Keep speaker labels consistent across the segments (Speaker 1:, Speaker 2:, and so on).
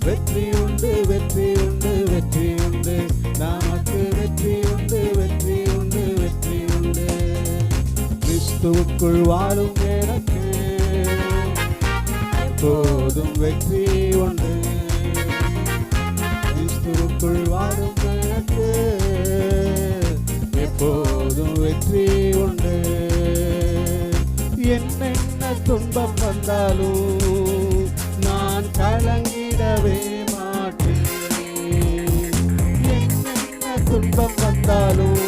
Speaker 1: வெற்றி உண்டு, வெற்றி உண்டு, வெற்றி உண்டு, நமக்கு வெற்றி உண்டு, வெற்றி உண்டு, வெற்றி உண்டு. கிறிஸ்துவுக்குள் வாழும் எனக்கு எப்போதும் வெற்றி உண்டு. கிறிஸ்துவுக்குள் வாழும் எனக்கு எப்போதும் வெற்றி உண்டு. என்னென்ன துன்பம் வந்தாலும் நான் கலங்கிடவே மாட்டேன். என்னென்ன துன்பம் வந்தாலும்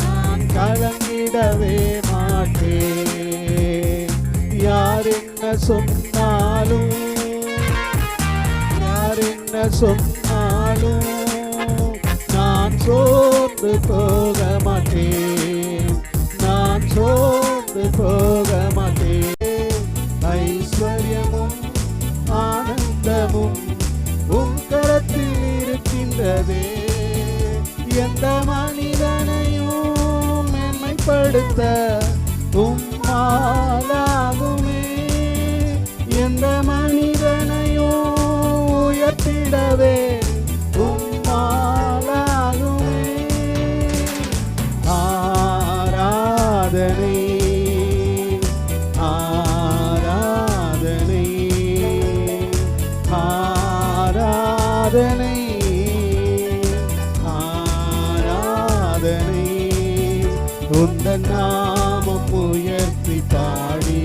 Speaker 1: நான் கலங்கிடவே மாட்டேன். யார் என்ன சொன்னாலும், யார் என்ன சொன்னாலும் நான் சோர்ந்து போக மாட்டேன். நான் சோர்ந்து போக மாட்டேன். ஐஸ்வர்யமும் ஆனந்தமும் உன் கரத்தில் இருக்கின்றதே. எந்த மனிதனையும் மேன்மைப்படுத்த உம்மாலாகுமே. எந்த மனிதனையும் உயர்த்திடவே உம்மாலாகுமே. ஆராதனை ஆராதனை ஆராதனை ஆராதனை. உந்தன் நாமம் உயர்த்தி பாடி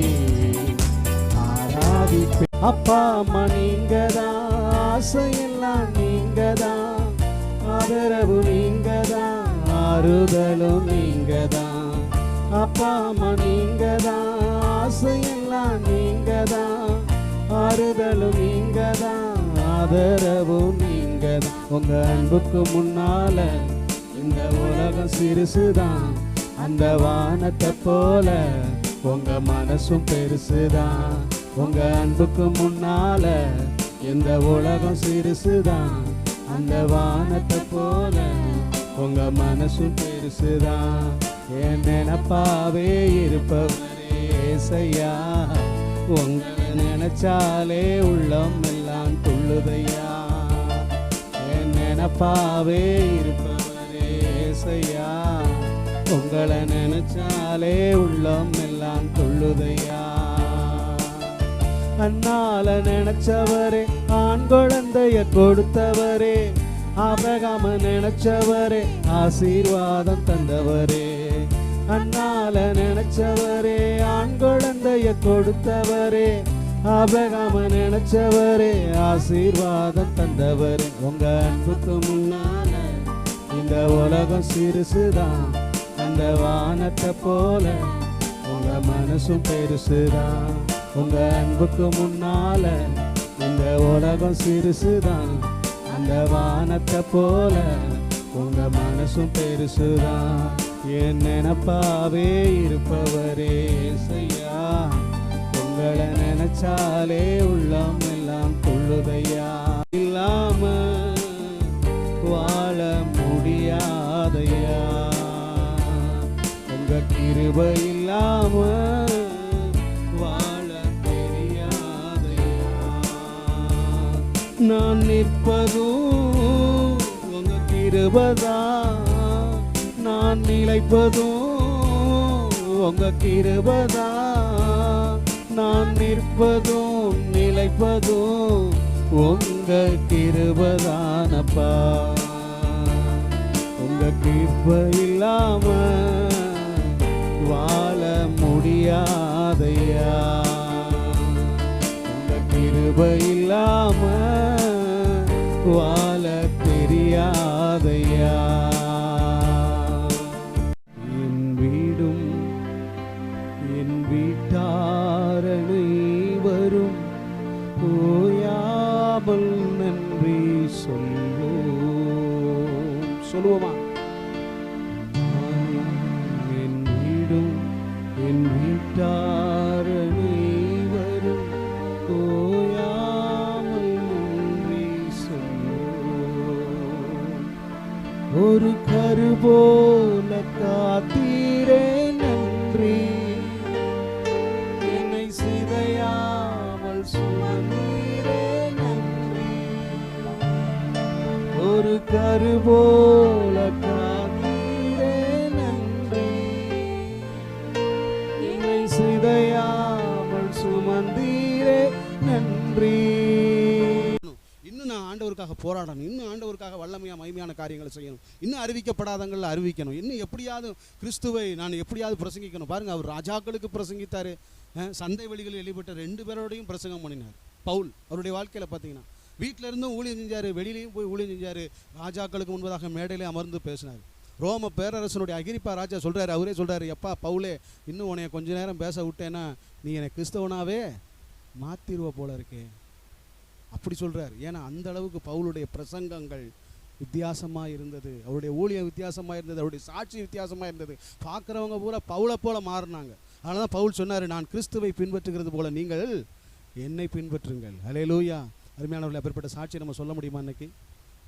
Speaker 1: ஆராதிப்பேன். அப்பா அம்மா நீங்கதான், ஆசையெல்லாம் நீங்கதான், ஆதரவு நீங்கதான், ஆறுதலும் நீங்கதான். அப்பா அம்மா நீங்கதான், ஆசையெல்லாம் நீங்கதான், ஆறுதலும் நீங்கதான், ஆதரவும் நீங்கதான். உங்க அன்புக்கு முன்னால இந்த உலகம் சிறுசுதான். அந்த வானத்தை போல உங்க மனசும் பெருசுதான். உங்க அன்புக்கு முன்னால இந்த உலகம் சிறுசுதான். அந்த வானத்தை போல உங்க மனசும் பெருசுதான். என் நினைப்பாவே இருப்பவரே ஏசையா. உங்களை நினைச்சாலே உள்ளம் எல்லாம் துள்ளுதையா. என் நினைப்பாவே இருப்பவரே ஏசையா. உங்களை நினைச்சாலே உள்ளம் எல்லாம் துள்ளுதையா. அண்ணால நினைச்சவரே, ஆண் குழந்தைய கொடுத்தவரே, ஆபிரகாம நினைச்சவரே, ஆசீர்வாதம் தந்தவரே. அண்ணால நினைச்சவரே, ஆண் குழந்தைய கொடுத்தவரே, ஆபிரகாம நினைச்சவரே, ஆசீர்வாதம் தந்தவரே. உங்க அன்புக்கு முன்னால இந்த உலகம் சிறுசுதான். அந்த வானத்தை போல உங்க மனசும் பெருசுதான். உங்க அன்புக்கு முன்னால இந்த உலகம் சிறுசுதான். அந்த வானத்தை போல உங்க மனசும் பெருசுதான். என் நினைப்பாவே இருப்பவரே ஏசையா. உங்களை நினைச்சாலே உள்ளம் எல்லாம் துள்ளுதையா. இல்லாம வாழ முடியாதையா. உங்க கிருபை இல்லாம வாழ தெரியாதையா. நான் நிற்பதும் உங்க கிருபைதான். நான் நிலைப்பதும் உங்க கிருபைதான். நான் நிற்பதும் நிலைப்பதும் உங்க கிருபைதானப்பா. உங்க கிருபை இல்லாம வாழ முடியாதையா. உங்க கிருபை இல்லாம வாழ தெரியாதையா. என் வீடும் என் வீட்டாரணை வரும் ஓயாமல் நன்றி சொல்லுவோமா? என் வீடும் என் வீட்டாரணை வரும் ஓயாமல் நன்றி சொல்லுவோம். ஒரு கரு போல காத்தீரே நன்றி. என்னை சிதையாமல் சுமந்தீரே நன்றி. ஒரு கரு போல காத்தீரே நன்றி, என்னை சிதையாமல் சுமந்தீரே நன்றி. இன்னும் நான் ஆண்டவருக்காக போராடணும், இன்னும் ஆண்டவருக்காக வல்லமையாக மகிமையான காரியங்களை செய்யணும், இன்னும் அறிவிக்கப்படாதங்களில் அறிவிக்கணும், இன்னும் எப்படியாவது கிறிஸ்துவை நான் எப்படியாவது பிரசங்கிக்கணும். பாருங்கள், அவர் ராஜாக்களுக்கு பிரசங்கித்தார், சந்தை வெளிகளில் எழுப்பட்ட 2 பேரோடையும் பிரசங்கம் பண்ணினார். பவுல் அவருடைய வாழ்க்கையில் பார்த்தீங்கன்னா வீட்டில் இருந்தும் ஊழியம் செஞ்சார், வெளியிலையும் போய் ஊழியம் செஞ்சார், ராஜாக்களுக்கு முன்பதாக மேடையிலே அமர்ந்து பேசினார். ரோம பேரரசனுடைய அகிரிப்பா ராஜா சொல்கிறாரு, அவரே சொல்கிறாரு, எப்பா பவுலே, இன்னும் உன்னைய கொஞ்ச நேரம் பேச விட்டேன்னா நீ என்னை கிறிஸ்தவனாவே மாற்றிடுவ போல இருக்கே, அப்படி சொல்கிறார். ஏன்னா அந்த அளவுக்கு பவுலுடைய பிரசங்கங்கள் வித்தியாசமாக இருந்தது, அவருடைய ஊழியம் வித்தியாசமாக இருந்தது, அவருடைய சாட்சி வித்தியாசமாக இருந்தது. பார்க்குறவங்க பூரா பவுலை போல மாறினாங்க. அதனால தான் பவுல் சொன்னார், நான் கிறிஸ்துவை பின்பற்றுகிறது போல நீங்கள் என்னை பின்பற்றுங்கள். ஹல்லேலூயா. அருமையானவர்களே, அப்பேற்பட்ட சாட்சியை நம்ம சொல்ல முடியுமா இன்னைக்கு?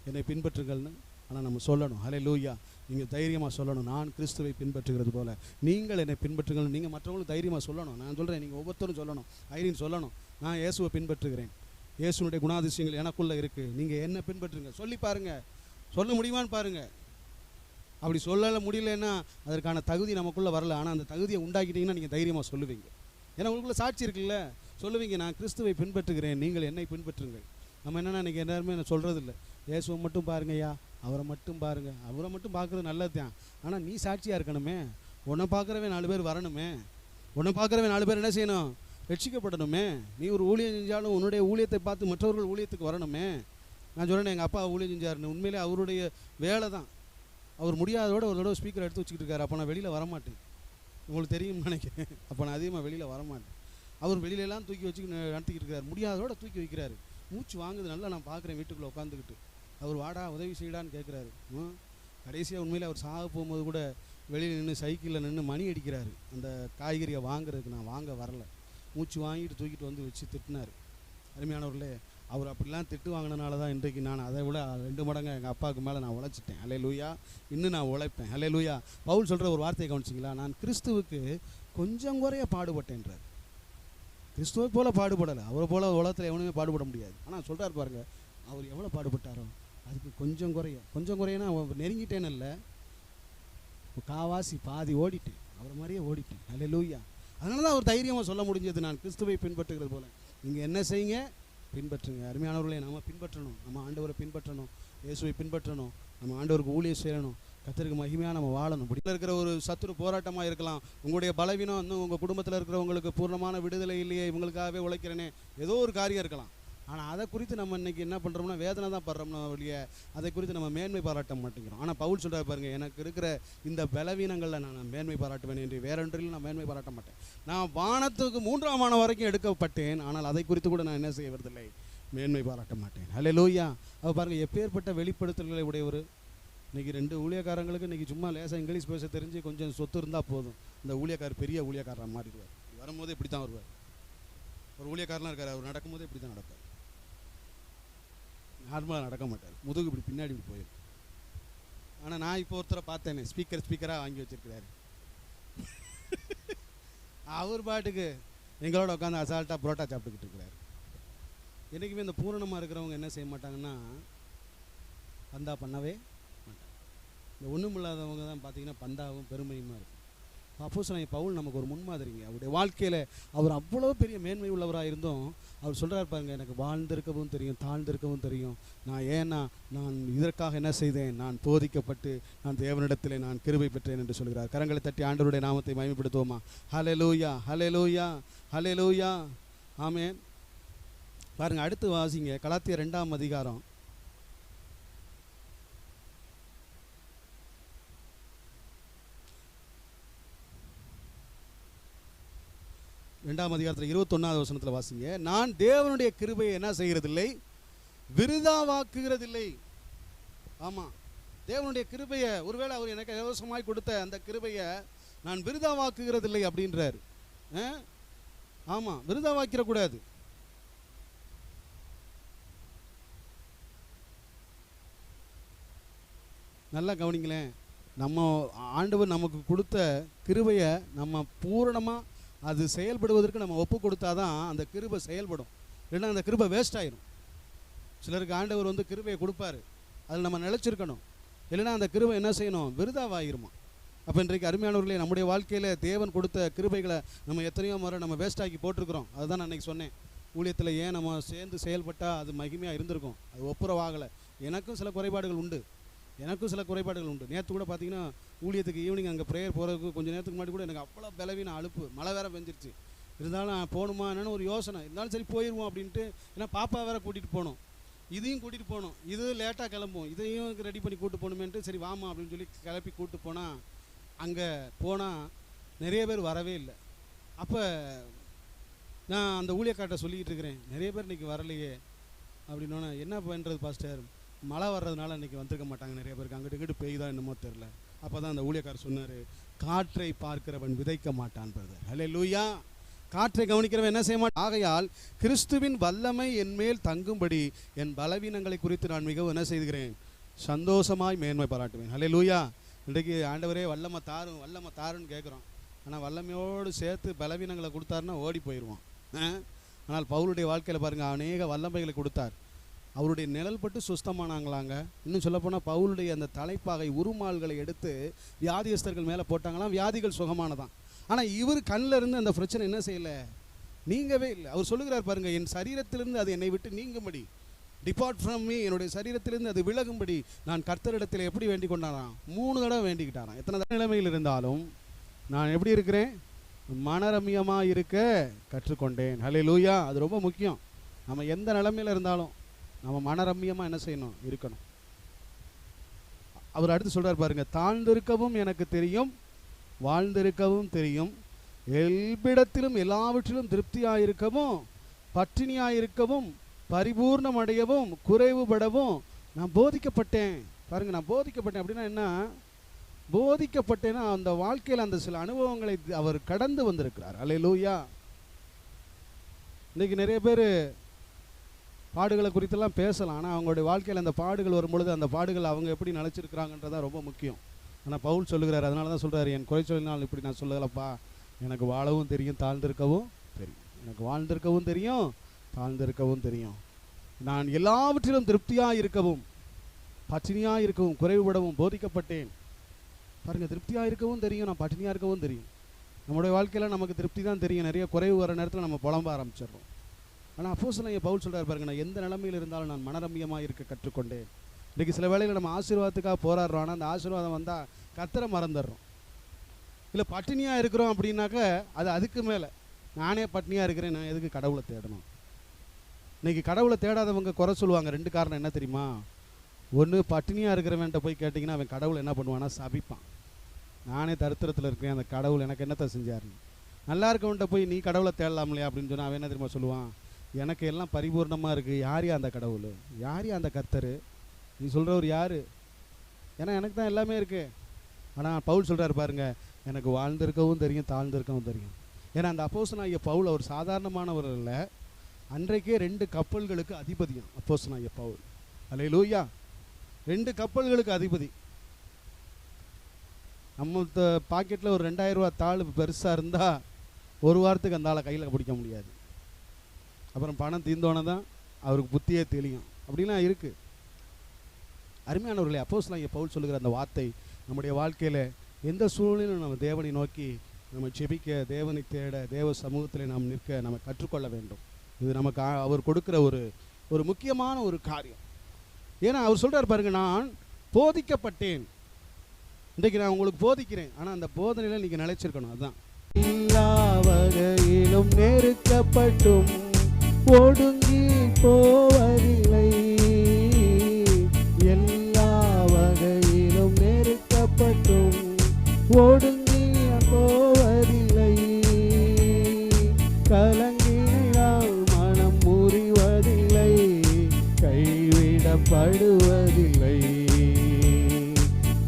Speaker 1: என்னை பின்பற்றுங்கள்னு. ஆனால் நம்ம சொல்லணும். ஹல்லேலூயா. நீங்கள் தைரியமாக சொல்லணும், நான் கிறிஸ்துவை பின்பற்றுகிறது போல நீங்கள் என்னை பின்பற்றுங்கள். நீங்கள் மற்றவங்களுக்கு தைரியமாக சொல்லணும். நான் சொல்கிறேன், நீங்கள் ஒவ்வொருத்தரும் சொல்லணும், ஐரின்னு சொல்லணும், நான் இயேசுவை பின்பற்றுகிறேன், இயேசுனுடைய குணாதிசயங்கள் எனக்குள்ளே இருக்குது, நீங்கள் என்ன பின்பற்றுங்க. சொல்லி பாருங்கள், சொல்ல முடியுமான்னு பாருங்கள். அப்படி சொல்லல முடியலன்னா அதற்கான தகுதி நமக்குள்ளே வரல. ஆனால் அந்த தகுதியை உண்டாக்கிட்டீங்கன்னா நீங்கள் தைரியமாக சொல்லுவீங்க. ஏன்னா உங்களுக்குள்ள சாட்சி இருக்குல்ல, சொல்லுவீங்க, நான் கிறிஸ்துவை பின்பற்றுகிறேன், நீங்கள் என்னை பின்பற்றுங்கள். நம்ம என்னென்னா இன்றைக்கி எல்லாருமே நான் சொல்கிறது இல்லை, இயேசுவை மட்டும் பாருங்கய்யா, அவரை மட்டும் பாருங்கள், அவரை மட்டும் பார்க்குறது நல்லது தான். ஆனால் நீ சாட்சியாக இருக்கணுமே, உன்னை பார்க்குறவே 4 பேர் வரணுமே, உன்னை பார்க்குறவே 4 பேர் என்ன செய்யணும், ரட்சிக்கப்படணுமே. நீ ஒரு ஊழியம் செஞ்சாலும் உன்னுடைய ஊழியத்தை பார்த்து மற்றவர்கள் ஊழியத்துக்கு வரணுமே. நான் சொல்கிறேன், எங்கள் அப்பா ஊழியம் செஞ்சாருன்னு, உண்மையிலே அவருடைய வேலை தான். அவர் முடியாதோட ஒரு தடவை ஸ்பீக்கர் எடுத்து வச்சுக்கிட்டு இருக்காரு. அப்போ நான் வெளியில் வரமாட்டேன், உங்களுக்கு தெரியும்னு நினைக்கிறேன். அப்போ நான் அதிகமாக வெளியில் வரமாட்டேன். அவர் வெளியிலலாம் தூக்கி வச்சு நடத்திக்கிட்டு இருக்காரு, முடியாதோட தூக்கி வைக்கிறாரு, மூச்சு வாங்குது நல்லா, நான் பார்க்குறேன் வீட்டுக்குள்ளே உட்காந்துக்கிட்டு. அவர் வாடா உதவி செய்யடான்னு கேட்குறாரு. கடைசியாக உண்மையில் அவர் சாக போகும்போது கூட வெளியில் நின்று சைக்கிளில் நின்று மணி அடிக்கிறாரு, அந்த காய்கறியை வாங்குறதுக்கு. நான் வாங்க வரல, மூச்சு வாங்கிட்டு தூக்கிட்டு வந்து வச்சு திட்டினார். அருமையானவர்களே, அவர் அப்படிலாம் திட்டு வாங்கினால தான் இன்றைக்கு நான் அதை விட 2 மடங்கு எங்கள் அப்பாவுக்கு மேலே நான் உழைச்சிட்டேன். ஹல்லேலூயா. இன்னும் நான் உழைப்பேன். ஹல்லேலூயா. பவுல் சொல்கிற ஒரு வார்த்தையை கவனிச்சிங்களா, நான் கிறிஸ்துவுக்கு கொஞ்சம் குறைய பாடுபட்டேன்றார். கிறிஸ்துவை போல பாடுபடலை, அவரை போல உலகத்தில் எவனுமே பாடுபட முடியாது. ஆனால் சொல்கிறார் பாருங்க, அவர் எவ்வளோ பாடுபட்டாரோ அதுக்கு கொஞ்சம் குறையனா நெருங்கிட்டேன்னு இல்லை, காவாசி பாதி ஓடிட்டேன், அவரை மாதிரியே ஓடிட்டேன். ஹல்லேலூயா. அதனால தான் அவர் தைரியமாக சொல்ல முடிஞ்சது, நான் கிறிஸ்துவை பின்பற்றுகிறது போல நீங்கள் என்ன செய்யுங்க, பின்பற்றுங்க. அருமையானவர்களே, நம்ம பின்பற்றணும், நம்ம ஆண்டவரை பின்பற்றணும், இயேசுவை பின்பற்றணும், நம்ம ஆண்டவருக்கு ஊழியம் செய்யணும், கர்த்தருக்கு மகிமையாக நம்ம வாழணும். இப்படி இருக்கிற ஒரு சத்துரு போராட்டமாக இருக்கலாம், உங்களுடைய பலவீனம் இன்னும் உங்கள் குடும்பத்தில் இருக்கிறவங்களுக்கு பூர்ணமான விடுதலை இல்லையே, இவங்களுக்காகவே உழைக்கிறேனே, ஏதோ ஒரு காரியம் இருக்கலாம். ஆனால் அதை குறித்து நம்ம இன்றைக்கி என்ன பண்ணுறோம்னா வேதனை தான் படுறோம்னா வழியே, அதை குறித்து நம்ம மேன்மை பாராட்ட மாட்டேங்கிறோம். ஆனால் பவுல் சொல்கிறார் பாருங்கள், எனக்கு இருக்கிற இந்த பலவீனங்களில் நான் மேன்மை பாராட்டுவேன் என்று, வேறொன்றில் நான் மேன்மை பாராட்ட மாட்டேன். நான் வானத்துக்கு 3ஆம் வானம் வரைக்கும் எடுக்கப்பட்டேன், ஆனால் அதை குறித்து கூட நான் என்ன செய்வதில்லை, மேன்மை பாராட்ட மாட்டேன். ஹல்லேலூயா. அவர் பாருங்கள், எப்பேற்பட்ட வெளிப்படுத்தல்களை உடையவர். இன்றைக்கி 2 ஊழியக்காரங்களுக்கு இன்றைக்கி சும்மா லேசாக இங்கிலீஷ் பேச தெரிஞ்சு கொஞ்சம் சொத்து இருந்தால் போதும், இந்த ஊழியக்காரர் பெரிய ஊழியக்காரராக மாறிடுவார். வரும்போது இப்படி தான் வருவார். ஒரு ஊழியக்காரலாம் இருக்கார், அவர் நடக்கும்போது இப்படி தான் நடப்பார், நார்மலாக நடக்க மாட்டார், முதுகு இப்படி பின்னாடி இப்படி போயிடும். ஆனால் நான் இப்போ ஒருத்தரை பார்த்தேனே, ஸ்பீக்கராக வாங்கி வச்சிருக்கிறாரு. அவர் பாட்டுக்கு எங்களோட உட்காந்து அசால்ட்டாக புரோட்டா சாப்பிட்டுக்கிட்டு இருக்கிறாரு. என்றைக்குமே இந்த பூரணமாக இருக்கிறவங்க என்ன செய்ய மாட்டாங்கன்னா, பந்தா பண்ணவே மாட்டாங்க. இந்த ஒன்றும் இல்லாதவங்க தான் பார்த்தீங்கன்னா பந்தாவும் பெருமையுமா இருக்கும். அப்போஸ்தலனாகிய பவுல் நமக்கு ஒரு முன்மாதிரிங்க. அவருடைய வாழ்க்கையில் அவர் அவ்வளோ பெரிய மேன்மை உள்ளவராக இருந்தும் அவர் சொல்கிறார் பாருங்க, எனக்கு வாழ்ந்திருக்கவும் தெரியும், தாழ்ந்திருக்கவும் தெரியும். நான் இதற்காக என்ன செய்தேன், நான் போதிக்கப்பட்டு நான் தேவனிடத்தில் நான் கிருபை பெற்றேன் என்று சொல்கிறார். கரங்களை தட்டி ஆண்டவருடைய நாமத்தை மகிமைப்படுத்துவோமா? ஹல்லேலூயா, ஹல்லேலூயா, ஹல்லேலூயா, ஆமென். பாருங்க, அடுத்து வாசிங்க, கலாத்தியர் 2ஆம் அதிகாரம் 2ஆம் அதிகாரத்தில் 21வது வசனத்தில் வாசிங்க. நான் தேவனுடைய கிருபையை என்ன செய்கிறதில்லை, விருதாவாக்குகிறதில்லை. ஆமாம், தேவனுடைய கிருபையை, ஒருவேளை அவர் எனக்கு இலவசமாய் கொடுத்த அந்த கிருபையை நான் விருதாவாக்குகிறதில்லை அப்படின்றார். ஆமாம், விருதாவாக்கிடக்கூடாது. நல்லா கவனிங்களேன், நம்ம ஆண்டவர் நமக்கு கொடுத்த கிருபையை நம்ம பூரணமாக அது செயல்படுவதற்கு நம்ம ஒப்பு கொடுத்தாதான் அந்த கிருபை செயல்படும், இல்லைன்னா அந்த கிருபை வேஸ்ட் ஆயிடும். சிலருக்கு ஆண்டவர் கிருபையை கொடுப்பாரு, அதில் நம்ம நிலைச்சிருக்கணும். இல்லைன்னா அந்த கிருபை என்ன செய்யணும், விருதாவாயிருமா. அப்போ இன்றைக்கு அருமையானவர்களே, நம்முடைய வாழ்க்கையில் தேவன் கொடுத்த கிருபைகளை நம்ம எத்தனையோ முறை நம்ம வேஸ்டாக்கி போட்டிருக்கிறோம். அதுதான் நான் அன்றைக்கி சொன்னேன். ஊழியத்தில் ஏன் நம்ம சேர்ந்து செயல்பட்டால் அது மகிமையாக இருந்திருக்கும், அது ஒப்புரவாகலை. எனக்கும் சில குறைபாடுகள் உண்டு, நேற்று கூட பார்த்தீங்கன்னா ஊழியத்துக்கு ஈவினிங் அங்கே ப்ரேயர் போகிறதுக்கு கொஞ்சம் நேரத்துக்கு முன்னாடி கூட எனக்கு அவ்வளோ பலவீன அலுப்பு, மழை வேற பெஞ்சிருச்சு. இருந்தாலும் போகணுமா என்னன்னு ஒரு யோசனை, இருந்தாலும் சரி போயிடுவோம் அப்படின்ட்டு. ஏன்னா பாப்பா வேற கூட்டிகிட்டு போகணும், இதையும் கூட்டிகிட்டு போகணும், இது லேட்டாக கிளம்பும், இதையும் ரெடி பண்ணி கூப்பிட்டு போகணுமேன்ட்டு சரி வாமா அப்படின்னு சொல்லி கிளப்பி கூப்பிட்டு போனால் அங்கே போனால் நிறைய பேர் வரவே இல்லை. அப்போ நான் அந்த ஊழியக்கார்ட்ட சொல்லிக்கிட்டு இருக்கிறேன், நிறைய பேர் இன்றைக்கி வரலையே அப்படின்னோன்னா, என்ன பண்ணுறது பாஸ்டர், மழை வர்றதுனால இன்றைக்கி வந்திருக்க மாட்டாங்க நிறைய பேருக்கு, அங்கிட்டு இங்கிட்டு பெய்யுதா என்னமோ தெரில. அப்போ தான் அந்த ஊழியக்காரர் சொன்னார், காற்றை பார்க்கிறவன் விதைக்க மாட்டான் பிரதர். ஹல்லேலூயா. காற்றை கவனிக்கிறவன் என்ன செய்ய மாட்டான். ஆகையால் கிறிஸ்துவின் வல்லமை என்மேல் தங்கும்படி என் பலவீனங்களை குறித்து நான் மிகவும் என்ன செய்கிறேன், சந்தோஷமாய் மேன்மை பாராட்டுவேன். ஹல்லேலூயா. இன்றைக்கு ஆண்டவரே வல்லமை தாருன்னு கேட்குறோம். ஆனால் வல்லமையோடு சேர்த்து பலவீனங்களை கொடுத்தாருன்னா ஓடி போயிடுவோம். ஆனால் பவுலுடைய வாழ்க்கையில் பாருங்கள், அநேக வல்லமைகளை கொடுத்தார். அவருடைய நிழல் பட்டு சுஸ்தமானாங்களாங்க. இன்னும் சொல்லப்போனால் பவுலுடைய அந்த தலைப்பாகை உருமால்களை எடுத்து வியாதியஸ்தர்கள் மேலே போட்டாங்களாம், வியாதிகள் சுகமானதான். ஆனால் இவர் கண்ணில் இருந்து அந்த பிரச்சனை என்ன செய்யலை, நீங்கவே இல்லை. அவர் சொல்லுகிறார் பாருங்கள், என் சரீரத்திலிருந்து அது என்னை விட்டு நீங்கும்படி, டிபார்ட் ஃப்ரம் மீ, என்னுடைய சரீரத்திலிருந்து அது விலகும்படி நான் கர்த்தரிடத்தில் எப்படி வேண்டிக் கொண்டாராம், 3 தடவை வேண்டிக்கிட்டாராம். எத்தனை நிலைமையில் இருந்தாலும் நான் எப்படி இருக்கிறேன், மனரம்யமாக இருக்க கற்றுக்கொண்டேன். ஹல்லேலூயா. அது ரொம்ப முக்கியம். நம்ம எந்த நிலைமையில் இருந்தாலும் நம்ம மனரம்யமாக என்ன செய்யணும், இருக்கணும். அவர் அடுத்து சொல்கிறார் பாருங்க, தாழ்ந்திருக்கவும் எனக்கு தெரியும், வாழ்ந்திருக்கவும் தெரியும், எவ்விடத்திலும் எல்லாவற்றிலும் திருப்தியாயிருக்கவும், பட்டினியாயிருக்கவும், பரிபூர்ணம் அடையவும், குறைவுபடவும் நான் போதிக்கப்பட்டேன். பாருங்க, நான் போதிக்கப்பட்டேன் அப்படின்னா என்ன, போதிக்கப்பட்டேன்னா அந்த வாழ்க்கையில் அந்த சில அனுபவங்களை அவர் கடந்து வந்திருக்கிறார். அல்லேலூயா. இன்னைக்கு நிறைய பேர் பாடுகளை குறித்தெல்லாம் பேசலாம், ஆனால் அவங்களுடைய வாழ்க்கையில் அந்த பாடுகள் வரும்பொழுது அந்த பாடுகள் அவங்க எப்படி நினச்சிருக்கிறாங்கன்றதான் ரொம்ப முக்கியம். ஆனால் பவுல் சொல்லுகிறார், அதனால தான் சொல்கிறார், என் குறை சொல்லினால் இப்படி நான் சொல்லலப்பா, எனக்கு வாழவும் தெரியும், தாழ்ந்திருக்கவும் தெரியும், எனக்கு வாழ்ந்திருக்கவும் தெரியும், தாழ்ந்திருக்கவும் தெரியும், நான் எல்லாவற்றிலும் திருப்தியாக இருக்கவும், பட்டினியாக இருக்கவும், குறைவுபடவும் போதிக்கப்பட்டேன். பாருங்கள், திருப்தியாக இருக்கவும் தெரியும், நான் பட்டினியாக இருக்கவும் தெரியும். நம்முடைய வாழ்க்கையில் நமக்கு திருப்தி தான் தெரியும், நிறைய குறைவு வர நேரத்தில் நம்ம புலம்ப ஆரம்பிச்சிடுறோம். ஆனால் அப்போஸ்தலன் பவுல் சொல்கிறார் பாருங்க, நான் எந்த நிலைமையில் இருந்தாலும் நான் மனரம்யமாக இருக்க கற்றுக்கொண்டேன். இன்றைக்கி சில வேளையில் நம்ம ஆசீர்வாதத்துக்காக போராடுறோம், ஆனால் அந்த ஆசீர்வாதம் வந்தால் கர்த்தரை மறந்துடுறோம். இல்லை பட்டினியாக இருக்கிறோம் அப்படின்னாக்க அது அதுக்கு மேலே, நானே பட்டினியாக இருக்கிறேன், நான் எதுக்கு கடவுளை தேடணும். இன்றைக்கி கடவுளை தேடாதவங்க குறை சொல்லுவாங்க. 2 காரணம் என்ன தெரியுமா, ஒன்று, பட்டினியாக இருக்கிறவன்ட்ட போய் கேட்டிங்கன்னா அவன் கடவுளை என்ன பண்ணுவான்னா சபிப்பான். நானே தரித்திரத்தில் இருக்கிறேன், அந்த கடவுள் எனக்கு என்னத்தை செஞ்சார். நல்லா இருக்கவன்ட்ட போய் நீ கடவுளை தேடலாம் இல்லையா அப்படின்னு சொன்னால் அவன் என்ன தெரியுமா சொல்லுவான், எனக்கு எல்லாம் பரிபூர்ணமாக இருக்குது, யாரையா அந்த கடவுள், யாரையா அந்த கர்த்தர், நீ சொல்கிறவர் யார், ஏன்னா எனக்கு தான் எல்லாமே இருக்குது. ஆனால் பவுல் சொல்கிறார் பாருங்க, எனக்கு வாழ்ந்திருக்கவும் தெரியும், தாழ்ந்திருக்கவும் தெரியும். ஏன்னா அந்த அப்போஸ்தலனாகிய பவுல் அவர் சாதாரணமானவர் இல்லை, அன்றைக்கே 2 கப்பல்களுக்கு அதிபதியும் அப்போஸ்தலனாகிய பவுல். அல்லேலூயா. 2 கப்பல்களுக்கு அதிபதி. நம்ம பாக்கெட்டில் ஒரு 2000 ரூபா தாள் பெருசாக இருந்தால் ஒரு வாரத்துக்கு அந்த ஆளை கையில் பிடிக்க முடியாது. அப்புறம் பணம் தீர்ந்தோன்னே தான் அவருக்கு புத்தியே தெளியும். அப்படிலாம் இருக்குது. அருமையானவர்களே, அப்போஸ்தலனாகிய பவுல் சொல்லுகிற அந்த வார்த்தை நம்முடைய வாழ்க்கையில் எந்த சூழ்நிலையும் நம்ம தேவனை நோக்கி நம்ம ஜெபிக்க, தேவனை தேட, தேவ சமூகத்தில் நாம் நிற்க நம்ம கற்றுக்கொள்ள வேண்டும். இது நமக்கு அவர் கொடுக்குற ஒரு முக்கியமான ஒரு காரியம். ஏன்னா அவர் சொல்கிறார் பாருங்க, நான் போதிக்கப்பட்டேன், இன்றைக்கு நான் உங்களுக்கு போதிக்கிறேன், ஆனால் அந்த போதனையில் நீங்கள் நிலைச்சிருக்கணும். அதுதான், எல்லா வகையிலும் நெருக்கப்பட்டும் ஒடுங்கி போவதில்லை, எல்லா வகையிலும் நெருக்கப்பட்டும் ஒடுங்கி போவதில்லை, கலங்கினால் மனம் முறிவதில்லை, கைவிடப்படுவதில்லை,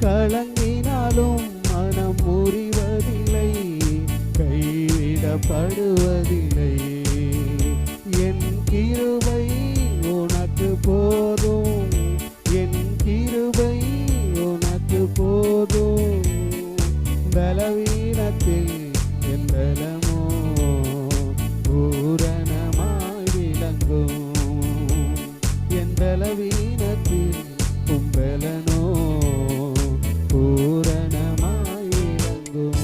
Speaker 1: கலங்கினாலும் மனம் முறிவதில்லை, கைவிடப்படுவதில்லை, என் கிருபை உனக்கு போதும், என் கிருபை உனக்கு போதும், பலவீனத்தில் என் பலமோ பூரணமாய் விளங்கும், என் பலவீனத்தில்